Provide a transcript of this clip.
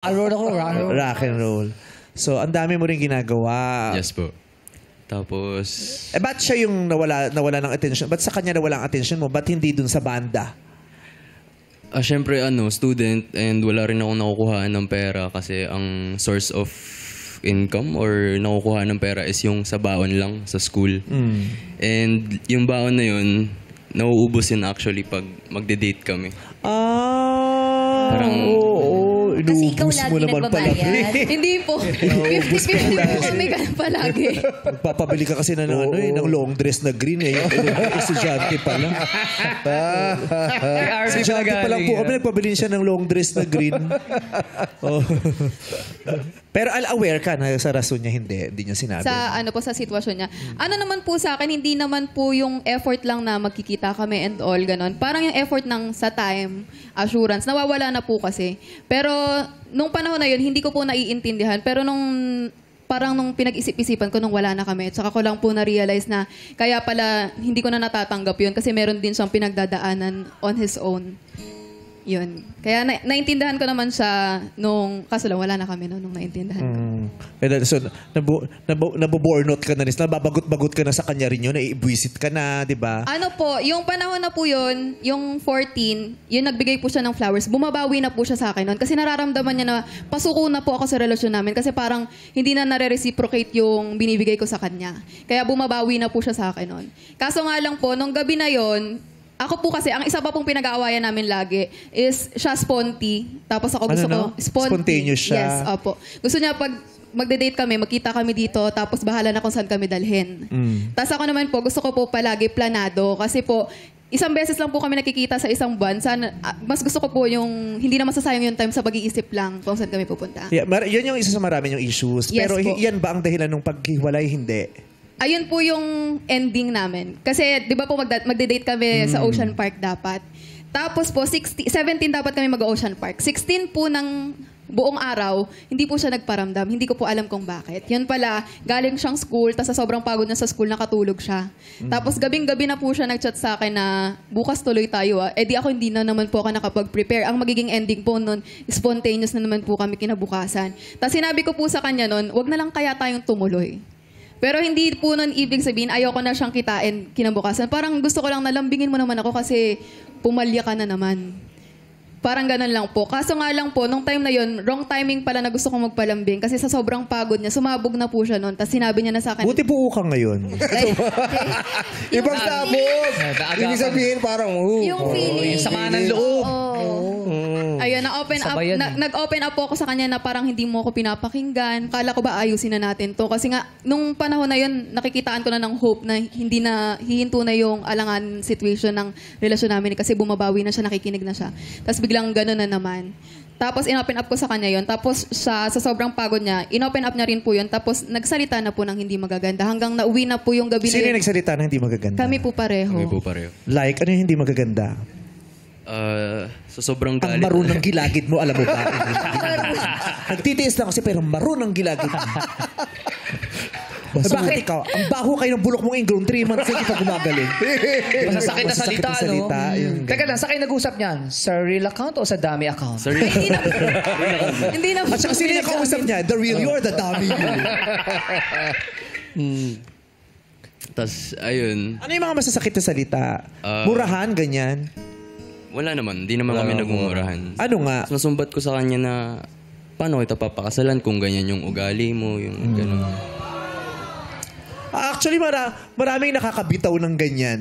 Rock and roll. So, ang dami mo rin ginagawa. Yes po. Tapos, Ba't siya yung nawala ng attention? Ba't sa kanya nawala ang attention mo? Ba't hindi dun sa banda? syempre student and wala rin ako nakukuha ng pera kasi ang source of income or nakukuha ng pera is yung sa baon lang sa school. And yung baon na yun, nauubos yun actually pag magde-date kami. Parang, oo. Kasi ikaw Inuubos lagi mo naman pala. nagbabayad. Hindi po. 50-50 po kami ganun palagi. Magpapabili ka kasi ng long dress na green eh. Estudyante pa lang. Estudyante pa lang po kami. Nagpabili siya ng long dress na green. Oh. Pero aware ka na sa rason niya, hindi niya sinabi. Sa sitwasyon niya. Ano naman po sa akin, hindi naman po yung effort lang na magkikita kami and all, ganon. Parang yung effort ng sa time, assurance, nawawala na po kasi. Pero nung panahon na yun, hindi ko po naiintindihan. Pero nung pinag-isip-isipan ko nung wala na kami, tsaka ko lang po na-realize na kaya pala hindi ko na natatanggap yun kasi meron din siyang pinagdadaanan on his own. Yun. Kaya naintindihan ko naman siya kaso lang wala na kami nung naintindihan ko. So, nabobornot ka na rin. Nababagot-bagot ka na sa kanya rin yun. Naiibwisit ka na, di ba? Yung panahon na po yun, yung 14, yun nagbigay po siya ng flowers. Bumabawi na po siya sa akin nun. Kasi nararamdaman niya na pasuko na po ako sa relasyon namin. Kasi parang hindi na nare-reciprocate yung binibigay ko sa kanya. Kaya bumabawi na po siya sa akin nun. Kaso nga lang po, nung gabi na yun, ako po kasi, ang isa pa pong pinag-aawayan namin lagi is siya sponty. Tapos ako gusto ko, spontaneous siya. Yes, opo. Gusto niya pag magde-date kami, magkita kami dito, tapos bahala na kung saan kami dalhin. Tapos ako naman po, gusto ko po palagi planado. Kasi po, isang beses lang po kami nakikita sa isang buwan. Mas gusto ko po yung, hindi na masasayang yung time sa pag-iisip lang kung saan kami pupunta. Yeah, yun yung isa sa marami yung issues. Yes, pero po. yan ba ang dahilan ng paghiwalay? Hindi. Ayun po yung ending namin. Kasi, di ba po, magde-date kami sa Ocean Park dapat. Tapos po, 17 dapat kami mag-Ocean Park. 16 po ng buong araw, hindi po siya nagparamdam. Hindi ko po alam kung bakit. Yun pala, galing siyang school, tapos sa sobrang pagod na sa school, nakatulog siya. Tapos gabing-gabi na po siya nag-chat sa akin na, bukas tuloy tayo ah. Eh di ako hindi na naman po ako nakapag-prepare. Ang magiging ending po nun, spontaneous na naman po kami kinabukasan. Tapos sinabi ko po sa kanya nun, wag na lang kaya tayong tumuloy. Pero hindi po nun ibig sabihin, ayoko na siyang kitain kinabukasan. Parang gusto ko lang nalambingin mo naman ako kasi pumalya ka na naman. Parang ganun lang po. Kaso nga lang po, nung time na yun, wrong timing pala na gusto kong magpalambing. Kasi sa sobrang pagod niya, sumabog na po siya nun. Tapos sinabi niya na sa akin. Buti buo ka ngayon. Ibang sabog. Ibig sabihin parang, yung feeling. yung sama ng loob. Ayun, nag-open up po ako sa kanya na parang hindi mo ako pinapakinggan. Kala ko ba ayusin na natin to? Kasi nga, nung panahon na yun, nakikitaan ko na ng hope na hindi na hihinto na yung alangan situation ng relasyon namin kasi bumabawi na siya, nakikinig na siya. Tapos biglang gano'n na naman. Tapos in-open up ko sa kanya yon. Tapos sa sobrang pagod niya, in-open up niya rin po yun. Tapos nagsalita na po ng hindi magaganda. Hanggang nauwi na po yung gabi na Sino yun. yung nagsalita na hindi magaganda? Kami po pareho. Like, ano yung hindi magaganda? So sobrang Ang galit. marunong gilagid mo, alam mo ba? Nagtitiis lang kasi pero marunong gilagid mo. Bakit ikaw? Ang baho kayo ng bulok mong ingrown 3 months hindi pa gumagaling. Masasakit na salita, no? Yung Teka lang, sa kayo nag-usap niyan? Sa real account o sa dummy account? Sorry. Hindi na po. At saka sino yung kausap niya? The real you or the dummy you? Tapos, ayun. Ano yung mga masasakit na salita? Murahan, ganyan? Wala naman. Hindi naman kami nagmumurahan. Ano nga? Nasumbat ko sa kanya na, paano kita papakasalan kung ganyan yung ugali mo, yung gano'n. Actually, maraming nakakabitaw ng ganyan.